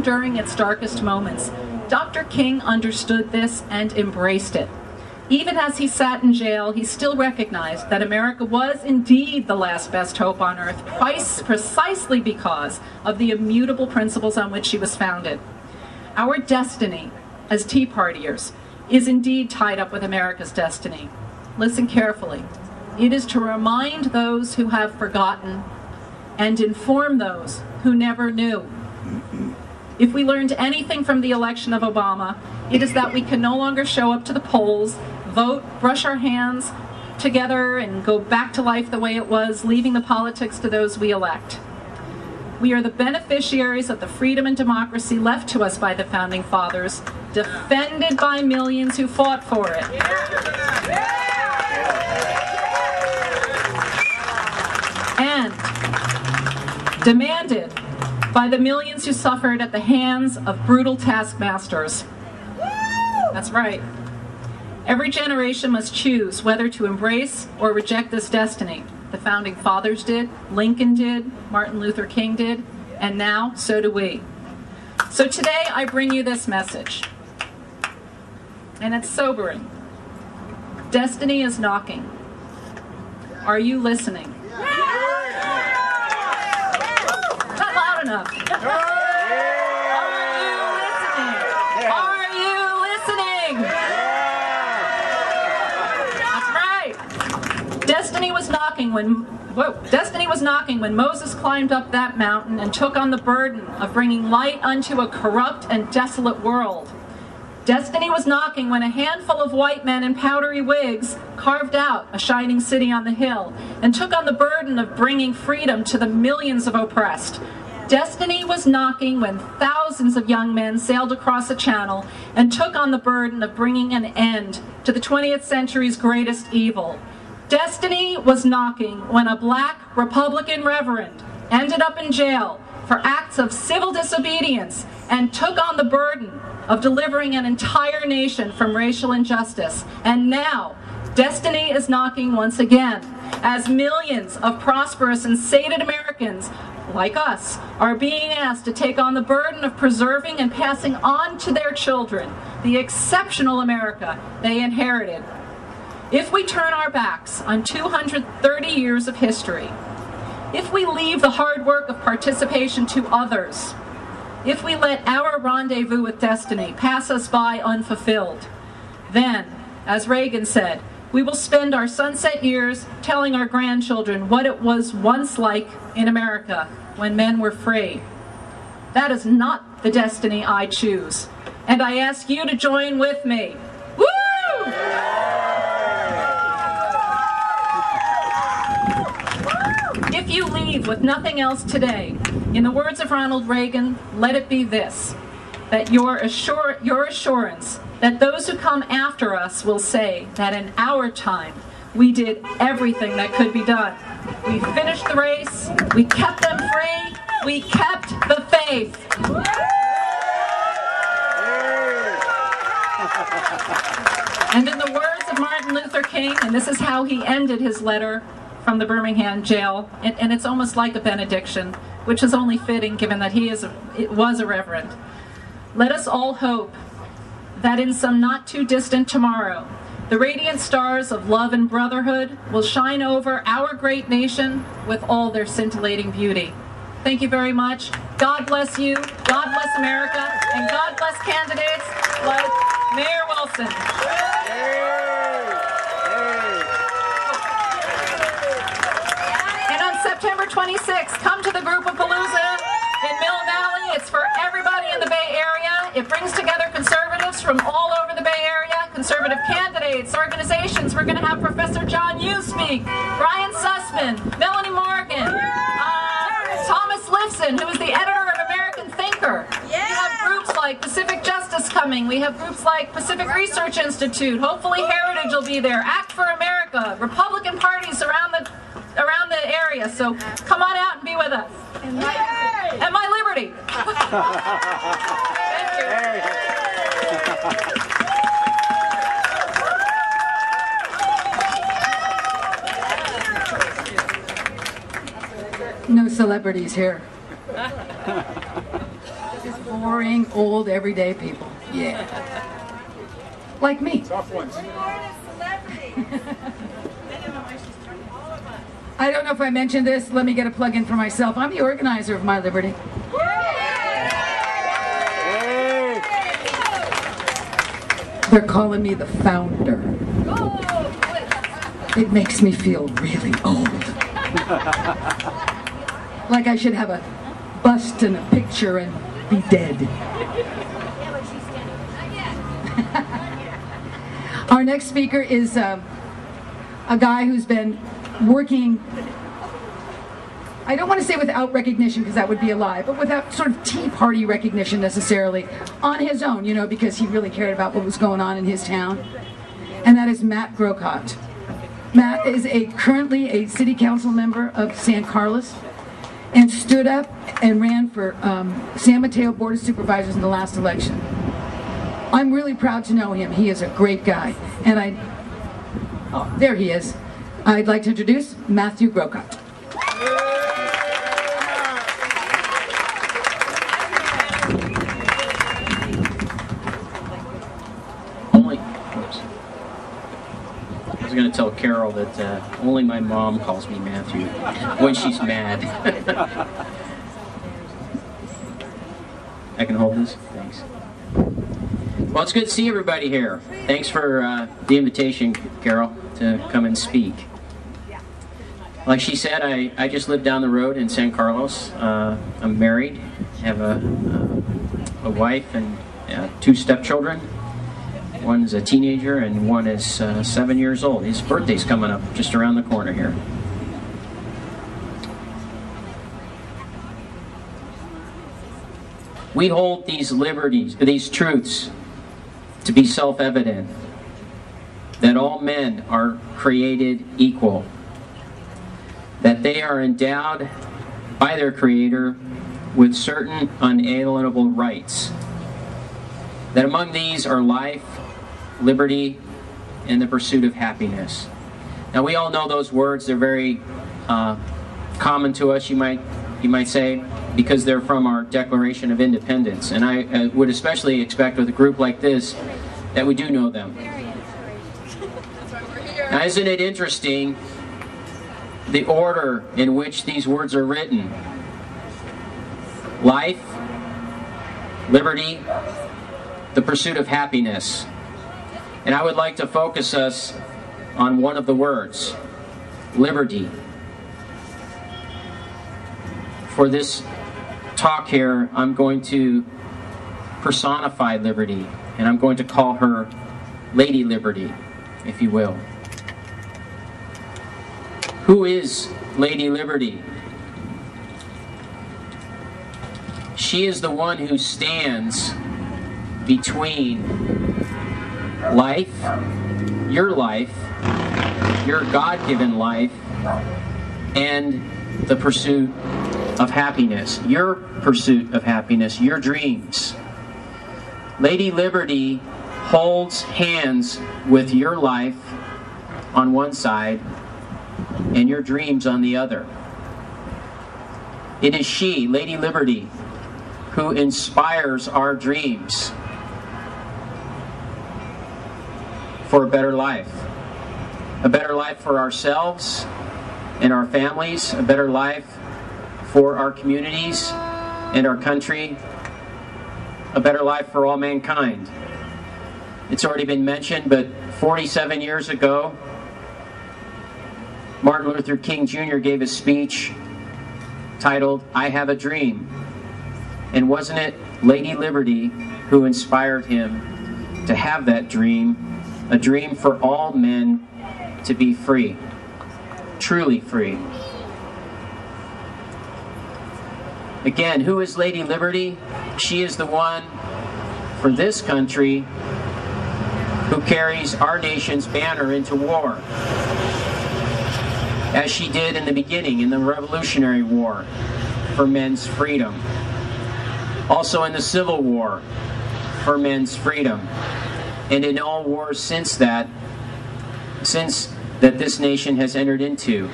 during its darkest moments, Dr. King understood this and embraced it. Even as he sat in jail, he still recognized that America was indeed the last best hope on earth, precisely because of the immutable principles on which she was founded. Our destiny as Tea Partiers is indeed tied up with America's destiny. Listen carefully. It is to remind those who have forgotten and inform those who never knew. If we learned anything from the election of Obama, it is that we can no longer show up to the polls, vote, brush our hands together, and go back to life the way it was, leaving the politics to those we elect. We are the beneficiaries of the freedom and democracy left to us by the Founding Fathers, defended by millions who fought for it. And demanded by the millions who suffered at the hands of brutal taskmasters. That's right. Every generation must choose whether to embrace or reject this destiny. The Founding Fathers did, Lincoln did, Martin Luther King did, and now so do we. So today I bring you this message, and it's sobering. Destiny is knocking. Are you listening? Not loud enough. Are you listening? That's right. Destiny was knocking when Moses climbed up that mountain and took on the burden of bringing light unto a corrupt and desolate world. Destiny was knocking when a handful of white men in powdery wigs carved out a shining city on the hill and took on the burden of bringing freedom to the millions of oppressed. Destiny was knocking when thousands of young men sailed across the channel and took on the burden of bringing an end to the 20th century's greatest evil. Destiny was knocking when a black Republican reverend ended up in jail for acts of civil disobedience and took on the burden of delivering an entire nation from racial injustice. And now, destiny is knocking once again as millions of prosperous and sated Americans like us are being asked to take on the burden of preserving and passing on to their children the exceptional America they inherited. If we turn our backs on 230 years of history, if we leave the hard work of participation to others, if we let our rendezvous with destiny pass us by unfulfilled, then, as Reagan said, we will spend our sunset years telling our grandchildren what it was once like in America when men were free. That is not the destiny I choose, and I ask you to join with me. Woo! If you leave with nothing else today, in the words of Ronald Reagan, let it be this, that your assurance that those who come after us will say that in our time we did everything that could be done. We finished the race, we kept them free, we kept the faith. And in the words of Martin Luther King, and this is how he ended his letter from the Birmingham jail, and it's almost like a benediction, which is only fitting given that he was a reverend. Let us all hope that in some not too distant tomorrow, the radiant stars of love and brotherhood will shine over our great nation with all their scintillating beauty. Thank you very much. God bless you, God bless America, and God bless candidates like Mayor Wilson. And on September 26th, come to the Group-A-Palooza in Mill Valley. It's for everybody in the Bay Area. It brings together conservatives from all over the Bay Area, conservative candidates, organizations. We're going to have Professor John Yoo speak, Brian Sussman, Melanie Morgan, Thomas Lifson, who is the editor of American Thinker. We have groups like Pacific Justice coming. We have groups like Pacific Research Institute. Hopefully Heritage will be there. Act for America. Republican parties around the area. So come on out and be with us. And my liberty. No celebrities here. Boring, old, everyday people. Yeah. Like me. Tough ones. I don't know if I mentioned this. Let me get a plug in for myself. I'm the organizer of My Liberty. They're calling me the founder. It makes me feel really old. Like I should have a bust and a picture and be dead. Our next speaker is a guy who's been working, I don't want to say without recognition because that would be a lie, but without sort of Tea Party recognition necessarily, on his own, you know, because he really cared about what was going on in his town. And that is Matt Grocott. Matt is currently a city council member of San Carlos and stood up and ran for San Mateo Board of Supervisors in the last election. I'm really proud to know him. He is a great guy. And oh, there he is. I'd like to introduce Matthew Grocott. I was going to tell Carol that only my mom calls me Matthew when she's mad. I can hold this? Thanks. Well, it's good to see everybody here. Thanks for the invitation, Carol, to come and speak. Like she said, I just live down the road in San Carlos. I'm married, have a wife and 2 stepchildren. One's a teenager and one is 7 years old. His birthday's coming up just around the corner here. We hold these liberties, these truths, to be self-evident, that all men are created equal, that they are endowed by their Creator with certain unalienable rights, that among these are life, liberty, and the pursuit of happiness. Now we all know those words. They're very common to us, you might say, because they're from our Declaration of Independence. And I would especially expect with a group like this that we do know them. Now, isn't it interesting the order in which these words are written? Life, liberty, the pursuit of happiness. And I would like to focus us on one of the words, liberty. For this talk here, I'm going to personify liberty, and I'm going to call her Lady Liberty, if you will. Who is Lady Liberty? She is the one who stands between life, your God-given life, and the pursuit of happiness, your pursuit of happiness, your dreams. Lady Liberty holds hands with your life on one side and your dreams on the other. It is she, Lady Liberty, who inspires our dreams for a better life for ourselves and our families, a better life for our communities and our country, a better life for all mankind. It's already been mentioned, but 47 years ago, Martin Luther King Jr. gave a speech titled, "I Have a Dream." And wasn't it Lady Liberty who inspired him to have that dream, a dream for all men to be free, truly free? Again, who is Lady Liberty? She is the one for this country who carries our nation's banner into war, as she did in the beginning in the Revolutionary War for men's freedom, also in the Civil War for men's freedom, and in all wars since that this nation has entered into.